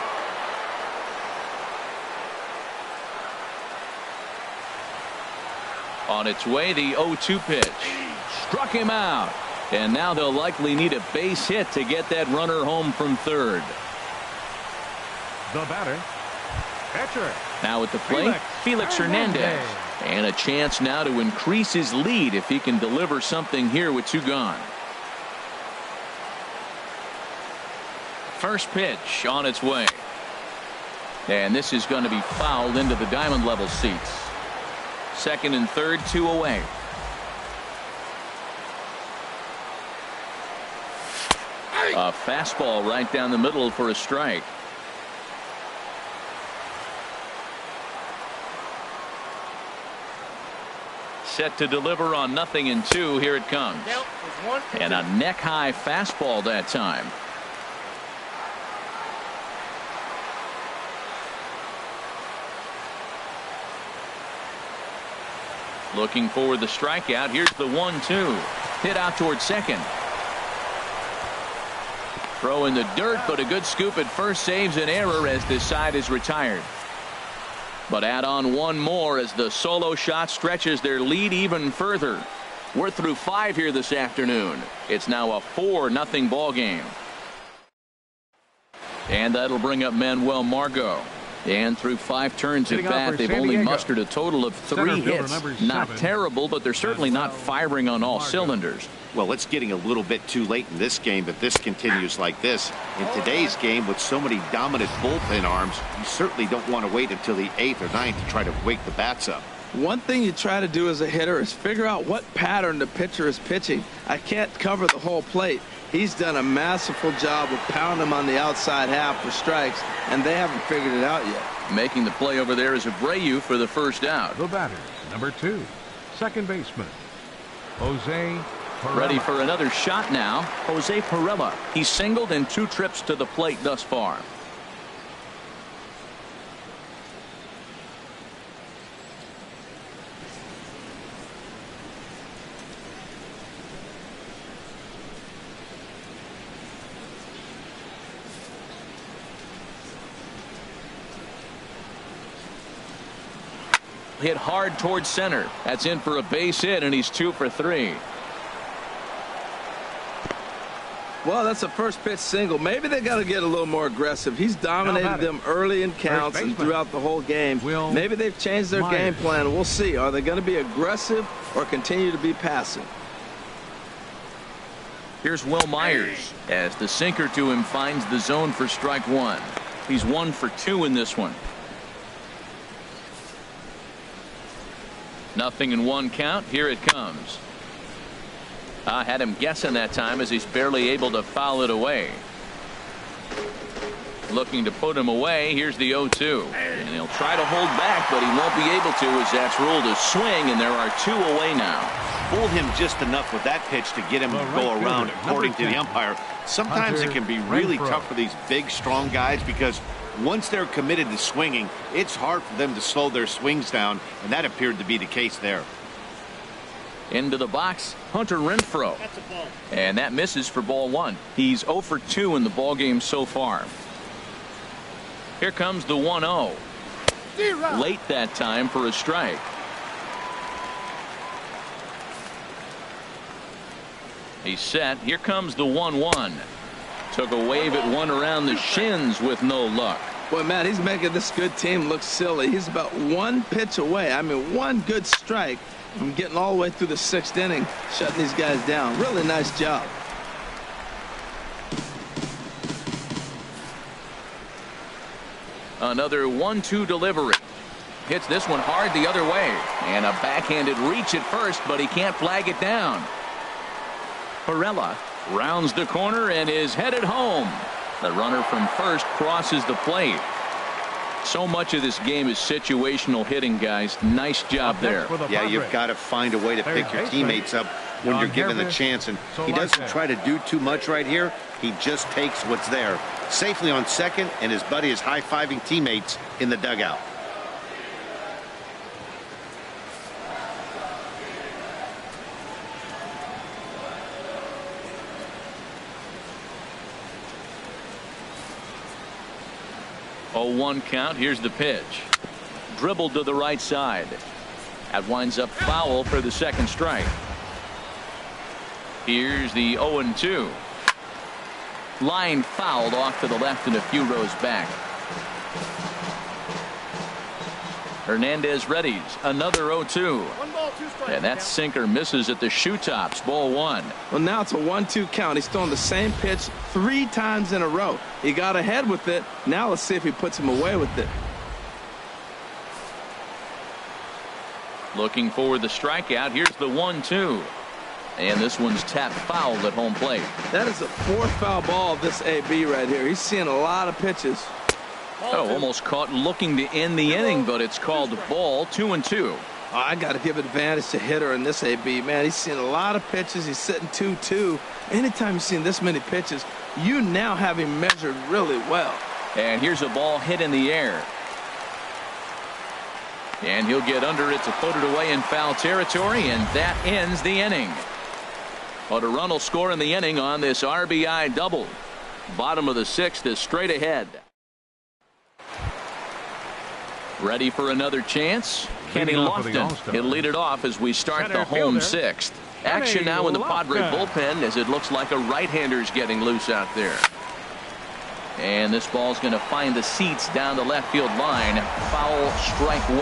On its way, the 0-2 pitch. Struck him out. And now they'll likely need a base hit to get that runner home from third. The batter, catcher. Now at the plate, Felix Hernandez. And a chance now to increase his lead if he can deliver something here with 2 gone. First pitch on its way. And this is going to be fouled into the diamond level seats. Second and third, 2 away. A fastball right down the middle for a strike. Set to deliver on 0-2. Here it comes. And a neck-high fastball that time. Looking for the strikeout. Here's the 1-2. Hit out towards second. Throw in the dirt, but a good scoop at first saves an error as this side is retired. But add on 1 more as the solo shot stretches their lead even further. We're through 5 here this afternoon. It's now a 4-0 ball game. And that'll bring up Manuel Margot. And through 5 turns at bat, they've only mustered a total of 3 hits. Not terrible, but they're certainly not firing on all cylinders. Well, it's getting a little bit too late in this game if this continues like this. In today's game, with so many dominant bullpen arms, you certainly don't want to wait until the 8th or 9th to try to wake the bats up. One thing you try to do as a hitter is figure out what pattern the pitcher is pitching. I can't cover the whole plate. He's done a masterful job of pounding him on the outside half for strikes, and they haven't figured it out yet. Making the play over there is Abreu for the first out. The batter, number 2, second baseman, Jose Pirela. Ready for another shot now. Jose Pirela. He's singled in 2 trips to the plate thus far. Hit hard towards center. That's in for a base hit, and he's 2 for 3. Well, that's a first pitch single. Maybe they got to get a little more aggressive. He's dominated them early in counts and throughout the whole game. Maybe they've changed their game plan. We'll see. Are they going to be aggressive or continue to be passive? Here's Will Myers as the sinker to him finds the zone for strike 1. He's 1 for 2 in this one. Nothing in 1 count. Here it comes. I had him guessing that time as he's barely able to foul it away. Looking to put him away. Here's the 0-2. And he'll try to hold back, but he won't be able to as that's ruled a swing, and there are 2 away now. Fooled him just enough with that pitch to get him to go around, according to the umpire. Sometimes it can be really tough for these big, strong guys because once they're committed to swinging, it's hard for them to slow their swings down, and that appeared to be the case there. Into the box, Hunter Renfroe. And that misses for ball 1. He's 0 for 2 in the ball game so far. Here comes the 1-0. Late that time for a strike. He's set. Here comes the 1-1. Took a wave at one around the shins with no luck. Boy, Matt, he's making this good team look silly. He's about 1 pitch away. I mean, 1 good strike from getting all the way through the 6th inning, shutting these guys down. Really nice job. Another 1-2 delivery. Hits this one hard the other way. And a backhanded reach at first, but he can't flag it down. Pirela rounds the corner and is headed home. The runner from first crosses the plate. So much of this game is situational hitting, guys. Nice job there. Yeah, you've got to find a way to pick your teammates up when you're given the chance, and he doesn't try to do too much right here. He just takes what's there. Safely on second, and his buddy is high-fiving teammates in the dugout. Oh, 1 count. Here's the pitch. Dribbled to the right side. That winds up foul for the 2nd strike. Here's the 0-2. Line fouled off to the left and a few rows back. Hernandez readies. Another 0-2. And that sinker misses at the shoe tops. Ball 1. Well, now it's a 1-2 count. He's throwing the same pitch 3 times in a row. He got ahead with it. Now let's see if he puts him away with it. Looking for the strikeout. Here's the 1-2. And this one's tapped foul at home plate. That is the 4th foul ball of this AB right here. He's seeing a lot of pitches. Oh, almost caught looking to end the inning, but it's called ball. 2-2. I got to give advantage to hitter in this AB, man. He's seen a lot of pitches. He's sitting 2-2. Anytime you've seen this many pitches, you now have him measured really well. And here's a ball hit in the air. And he'll get under it to put it away in foul territory, and that ends the inning. But a run will score in the inning on this RBI double. Bottom of the 6th is straight ahead. Ready for another chance? Kenny Lofton. He'll lead it off as we start the home 6th. Action now in the Padre bullpen as it looks like a right-hander's getting loose out there. And this ball's going to find the seats down the left field line. Foul, strike 1.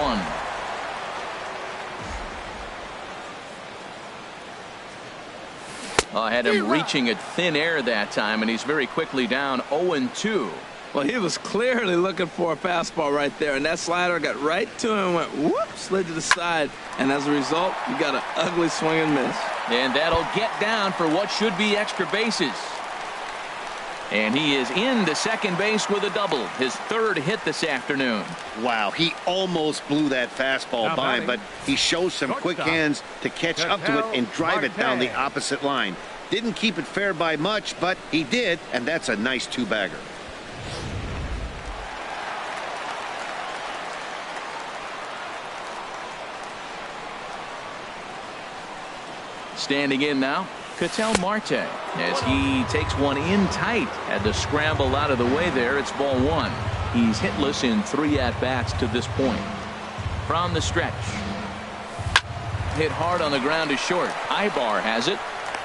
I had him reaching at thin air that time, and he's very quickly down 0-2. Well, he was clearly looking for a fastball right there, and that slider got right to him and went whoop, slid to the side, and as a result, you got an ugly swing and miss. And that'll get down for what should be extra bases. And he is into second base with a double, his third hit this afternoon. Wow, he almost blew that fastball by him, but he shows some quick hands to catch up to it and drive it down the opposite line. Didn't keep it fair by much, but he did, and that's a nice two-bagger. Standing in now, Ketel Marte, as he takes one in tight. Had to scramble out of the way there. It's ball one. He's hitless in 3 at-bats to this point. From the stretch. Hit hard on the ground to short. Ibar has it.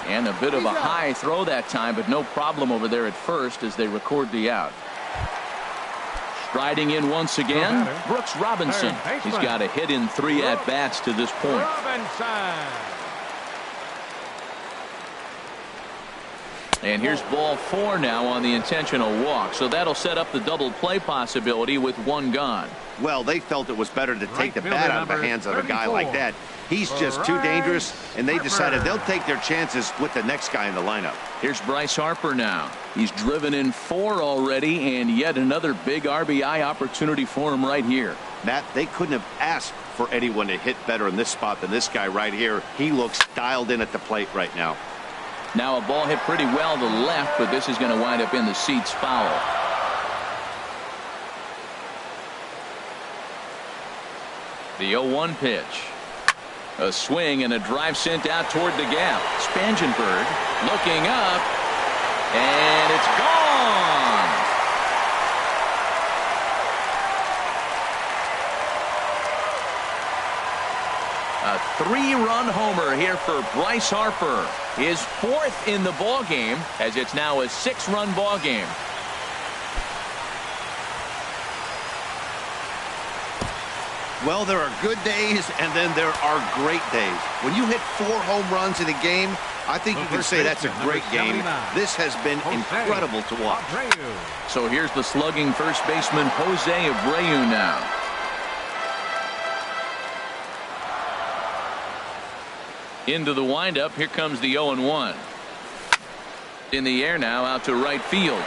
And a bit of a high throw that time, but no problem over there at first as they record the out. Striding in once again, Brooks Robinson. He's got a hit in 3 at-bats to this point. And here's ball 4 now on the intentional walk. So that'll set up the double play possibility with 1 gone. Well, they felt it was better to take the bat out of the hands of a guy like that. He's just too dangerous, and they decided they'll take their chances with the next guy in the lineup. Here's Bryce Harper now. He's driven in 4 already, and yet another big RBI opportunity for him right here. Matt, they couldn't have asked for anyone to hit better in this spot than this guy right here. He looks dialed in at the plate right now. Now a ball hit pretty well to left, but this is going to wind up in the seats foul. The 0-1 pitch. A swing and a drive sent out toward the gap. Spangenberg looking up, and it's gone. A 3-run homer here for Bryce Harper. His 4th in the ball game, as it's now a 6-run ball game. Well, there are good days, and then there are great days. When you hit 4 home runs in a game, I think you can say that's a great game. This has been incredible to watch. So here's the slugging first baseman Jose Abreu now. Into the windup. Here comes the 0-1. In the air now, out to right field.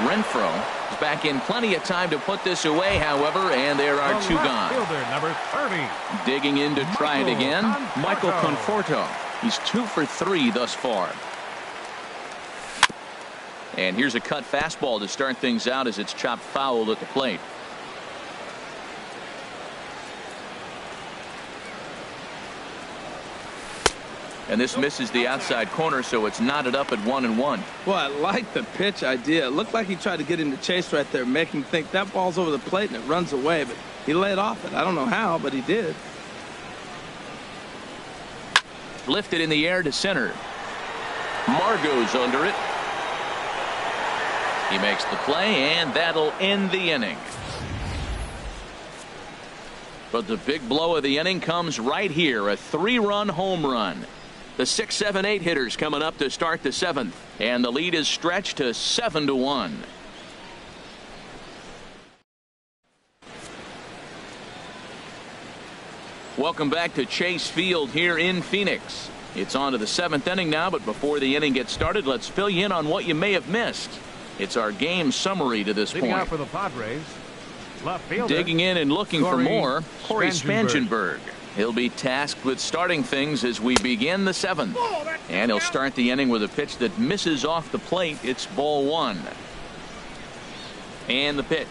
Renfroe is back in plenty of time to put this away, however, and there are 2 gone. Fielder, number 30. Digging in to try it again, Michael Conforto. He's 2 for 3 thus far. And here's a cut fastball to start things out as it's chopped foul at the plate. And this misses the outside corner, so it's knotted up at 1-1. Well, I like the pitch idea. It looked like he tried to get him to chase right there, make him think that ball's over the plate and it runs away, but he laid off it. I don't know how, but he did. Lifted in the air to center. Margot's under it. He makes the play, and that'll end the inning. But the big blow of the inning comes right here, a 3-run home run. The 6, 7, 8 hitters coming up to start the 7th, and the lead is stretched to 7-1. Welcome back to Chase Field here in Phoenix. It's on to the 7th inning now, but before the inning gets started, let's fill you in on what you may have missed. It's our game summary to this point. Out for the Padres, left fielder, digging in and looking for more, Corey Spangenberg. He'll be tasked with starting things as we begin the 7th. And he'll start the inning with a pitch that misses off the plate. It's ball 1. And the pitch.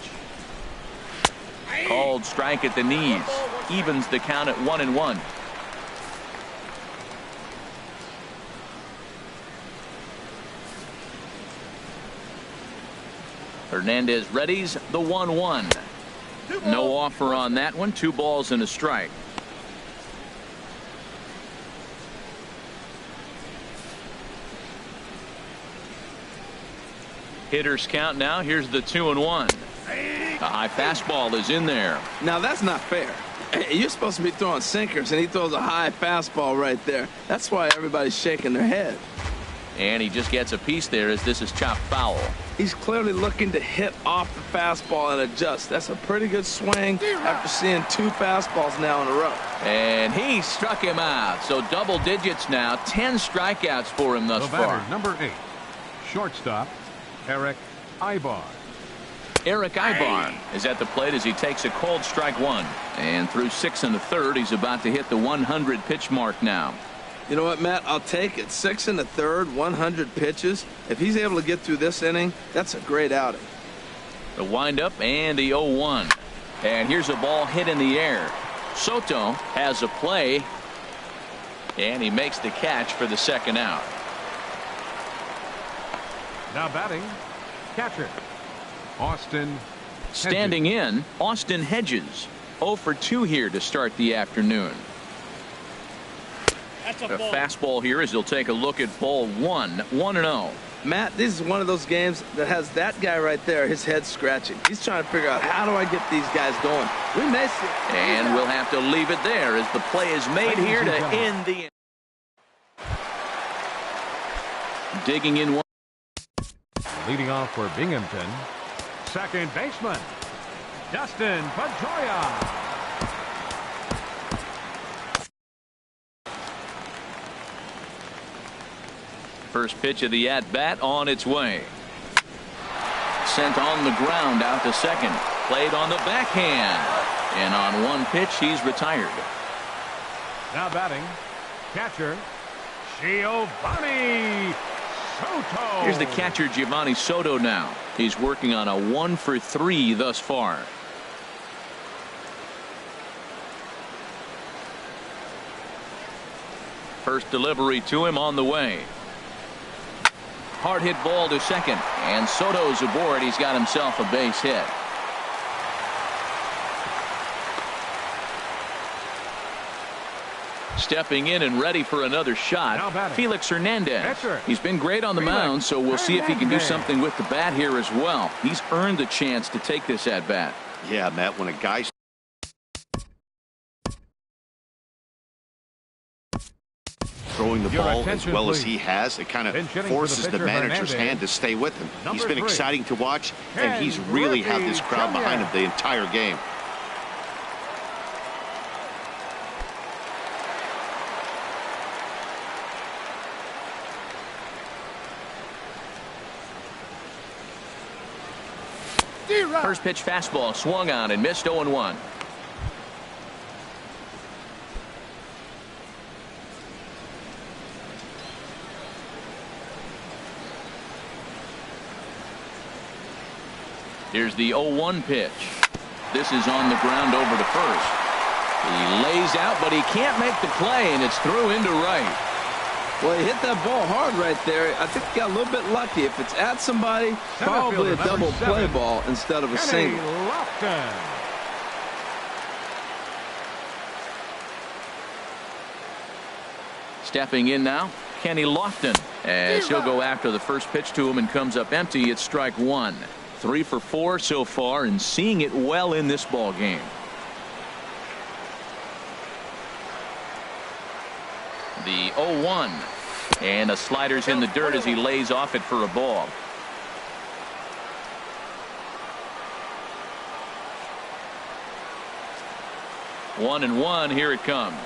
Called strike at the knees. Evens the count at 1-1. Hernandez readies the 1-1. No offer on that one. 2 balls and a strike. Hitters count now. Here's the 2-1. A high fastball is in there. Now that's not fair. You're supposed to be throwing sinkers, and he throws a high fastball right there. That's why everybody's shaking their head. And he just gets a piece there as this is chopped foul. He's clearly looking to hit off the fastball and adjust. That's a pretty good swing after seeing 2 fastballs now in a row. And he struck him out. So double digits now. 10 strikeouts for him thus far. Number 8. Shortstop, Eric Ibar. Eric Ibar is at the plate as he takes a called strike one. And through 6 1/3, he's about to hit the 100 pitch mark now. You know what, Matt? I'll take it. 6 1/3, 100 pitches. If he's able to get through this inning, that's a great outing. The windup and the 0-1. And here's a ball hit in the air. Soto has a play. And he makes the catch for the second out. Now batting, catcher, Austin Standing in, Austin Hedges. 0 for 2 here to start the afternoon. That's a A ball. fastball here as he'll take a look at ball 1, 1-0. Matt, this is one of those games that has that guy right there, his head scratching. He's trying to figure out, how do I get these guys going? We may see. And we'll have to leave it there as the play is made here to end the. Digging in one. leading off for Binghamton. Second baseman, Dustin Pedroia. First pitch of the at-bat on its way. Sent on the ground out to second. Played on the backhand. And on one pitch, he's retired. Now batting, catcher, Giovanni Soto. Here's the catcher, Giovanni Soto now. He's working on a 1 for 3 thus far. First delivery to him on the way. Hard hit ball to second. And Soto's aboard. He's got himself a base hit. Stepping in and ready for another shot, Felix Hernandez. He's been great on the mound, so we'll see if he can do something with the bat here as well. He's earned the chance to take this at bat. Yeah, Matt, when a guy's throwing the ball as well as he has, it kind of forces the manager's hand to stay with him. He's been exciting to watch, and he's really had this crowd behind him the entire game. First pitch fastball swung on and missed. 0-1. Here's the 0-1 pitch. This is on the ground over to first. He lays out, but he can't make the play, and it's through into right. Well, he hit that ball hard right there. I think he got a little bit lucky. If it's at somebody, probably a double play ball instead of a single. Stepping in now, Kenny Lofton, as he'll go after the first pitch to him and comes up empty. It's strike one. 3 for 4 so far and seeing it well in this ball game. The 0-1, and a slider's in the dirt as he lays off it for a ball. One and one, here it comes.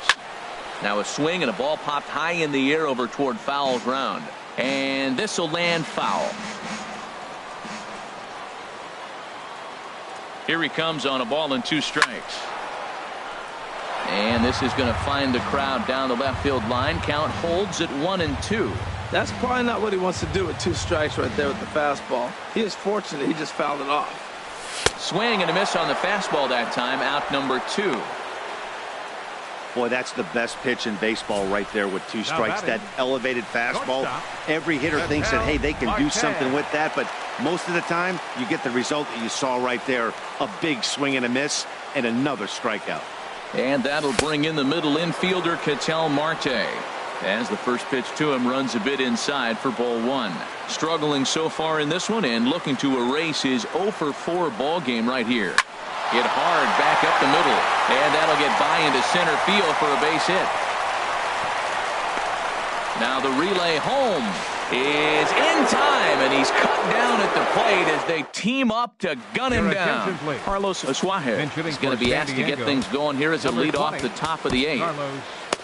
Now a swing and a ball popped high in the air over toward foul ground, and this will land foul. Here he comes on a ball and 2 strikes. And this is going to find the crowd down the left field line. Count holds at 1 and 2. That's probably not what he wants to do with 2 strikes right there with the fastball. He is fortunate he just fouled it off. Swing and a miss on the fastball that time. Out number 2. Boy, that's the best pitch in baseball right there with 2 strikes. That elevated fastball. Every hitter thinks that, hey, they can do something with that. But most of the time, you get the result that you saw right there. A big swing and a miss and another strikeout. And that'll bring in the middle infielder, Ketel Marte. As the first pitch to him runs a bit inside for ball 1. Struggling so far in this one and looking to erase his 0 for 4 ball game right here. Hit hard back up the middle, and that'll get by into center field for a base hit. Now the relay home is in time, and he's cut down at the plate as they team up to gun him down. Carlos Asuaje is going to be asked to get things going here as a lead off the top of the 8th.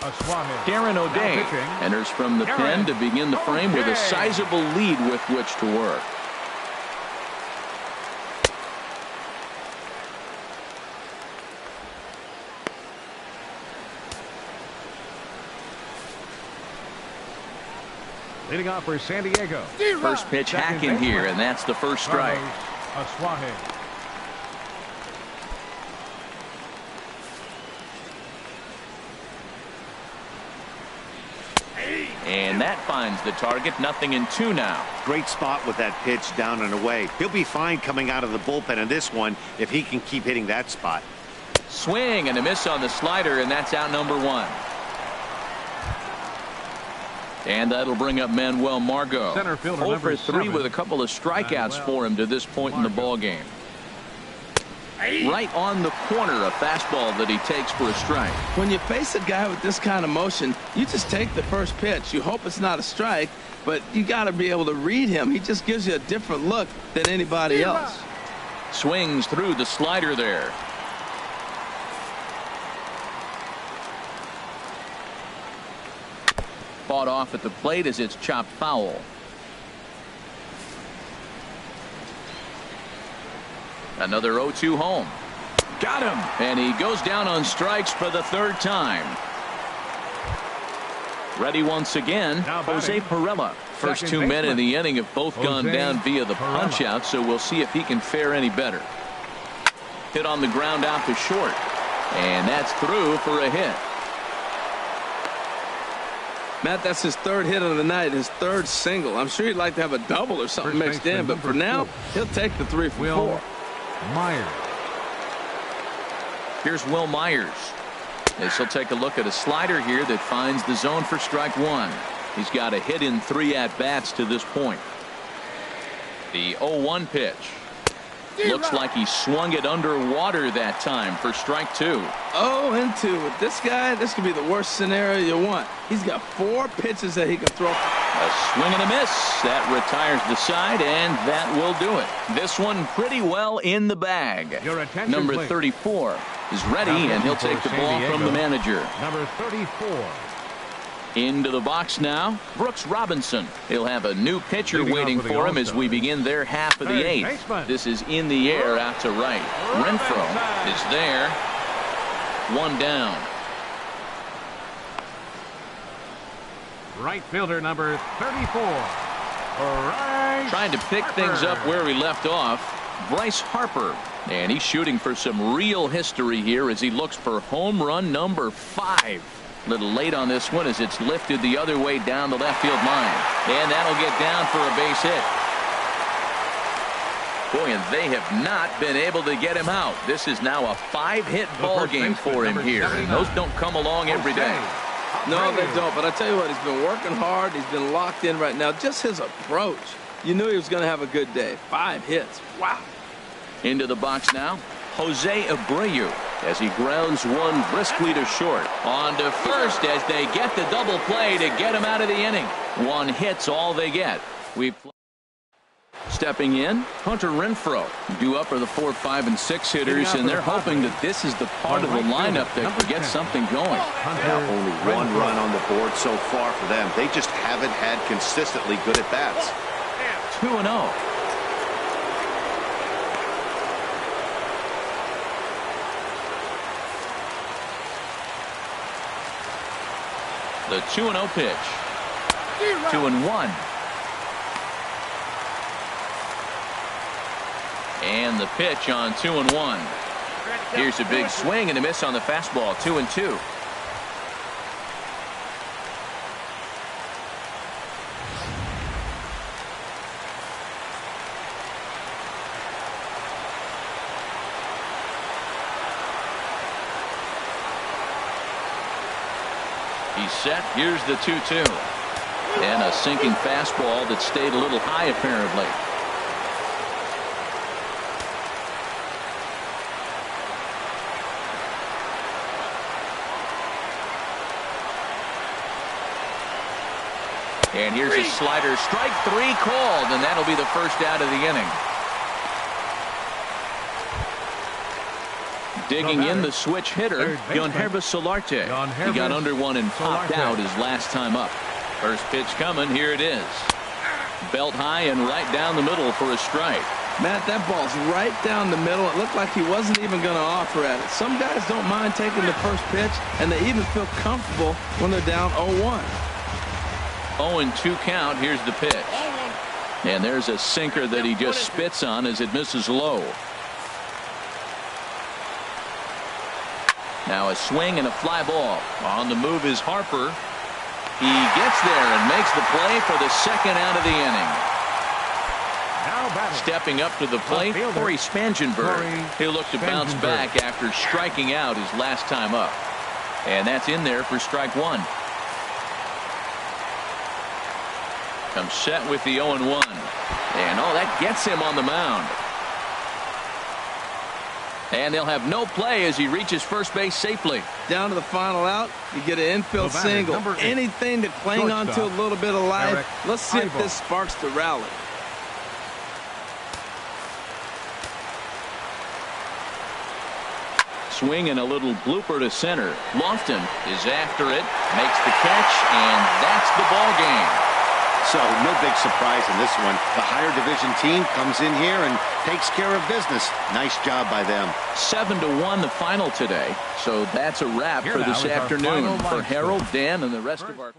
A swat hit. Darren O'Day enters from the pen to begin the frame with a sizable lead with which to work. Leading off for San Diego. First pitch hacking here, and that's the first strike. A swat hit. And that finds the target. 0-2 now. Great spot with that pitch down and away. He'll be fine coming out of the bullpen in this one if he can keep hitting that spot. Swing and a miss on the slider, and that's out number 1. And that'll bring up Manuel Margot. Center fielder 0 for 3 7. with a couple of strikeouts for him to this point in the ball game. Right on the corner, a fastball that he takes for a strike. When you face a guy with this kind of motion, you just take the first pitch. You hope it's not a strike, but you got to be able to read him. He just gives you a different look than anybody else. Swings through the slider there. Fought off at the plate as it's chopped foul. Another 0-2 home. Got him. And he goes down on strikes for the 3rd time. Ready once again, Jose Pirela. First 2 men in the inning have both gone down via the punch out, so we'll see if he can fare any better. Hit on the ground out to short. And that's through for a hit. Matt, that's his 3rd hit of the night, his 3rd single. I'm sure he'd like to have a double or something mixed in, but for now, he'll take the 3 for 4. Myers. Here's Will Myers. As he'll take a look at a slider here that finds the zone for strike 1. He's got a hit in 3 at-bats to this point. The 0-1 pitch. Looks like he swung it underwater that time for strike 2. 0-2 with this guy. This could be the worst scenario you want. He's got 4 pitches that he can throw. A swing and a miss. That retires the side, and that will do it. This one pretty well in the bag. Number 34 is ready, and he'll take the ball from the manager. Number 34. Into the box now, Brooks Robinson. He'll have a new pitcher waiting for him as we begin their half of the 8th. This is in the air out to right. Renfroe is there. 1 down. Right fielder number 34. Trying to pick things up where we left off. Bryce Harper. And he's shooting for some real history here as he looks for home run number 5. A little late on this one as it's lifted the other way down the left field line. And that'll get down for a base hit. Boy, and they have not been able to get him out. This is now a 5-hit ball game for him here. And those don't come along every day. No, they don't. But I tell you what, he's been working hard. He's been locked in right now. Just his approach. You knew he was going to have a good day. 5 hits. Wow. Into the box now, Jose Abreu as he grounds one briskly to short. On to first as they get the double play to get him out of the inning. 1 hit's all they get. Stepping in, Hunter Renfroe. Due up are the 4, 5, and 6 hitters, and they're hoping that this is the part of the lineup that can get something going. Yeah, only 1 run on the board so far for them. They just haven't had consistently good at-bats. 2-0. The 2-0 pitch. 2-1. And the pitch on 2-1. Here's a big swing and a miss on the fastball. 2-2. He's set. Here's the 2-2. And a sinking fastball that stayed a little high apparently. And here's a slider. Strike 3 called, and that'll be the first out of the inning. Digging in the switch hitter, Yonhervis Solarte. He got under one and popped out his last time up. First pitch coming. Here it is. Belt high and right down the middle for a strike. Matt, that ball's right down the middle. It looked like he wasn't even going to offer at it. Some guys don't mind taking the first pitch, and they even feel comfortable when they're down 0-1. 0-2 count. Here's the pitch. And there's a sinker that he just spits on as it misses low. Now a swing and a fly ball. On the move is Harper. He gets there and makes the play for the second out of the inning. Stepping up to the plate, Corey Spangenberg. He'll look to bounce back after striking out his last time up. And that's in there for strike one. Comes set with the 0-1. And that gets him on the mound. And they'll have no play as he reaches first base safely. Down to the final out, you get an infield single. Anything to cling on to a little bit of life. Let's see if this sparks the rally. Swing and a little blooper to center. Lofton is after it, makes the catch, and that's the ball game. So no big surprise in this one. The higher division team comes in here and takes care of business. Nice job by them. 7-1 the final today. So that's a wrap for this afternoon. For Harold, Dan, and the rest of our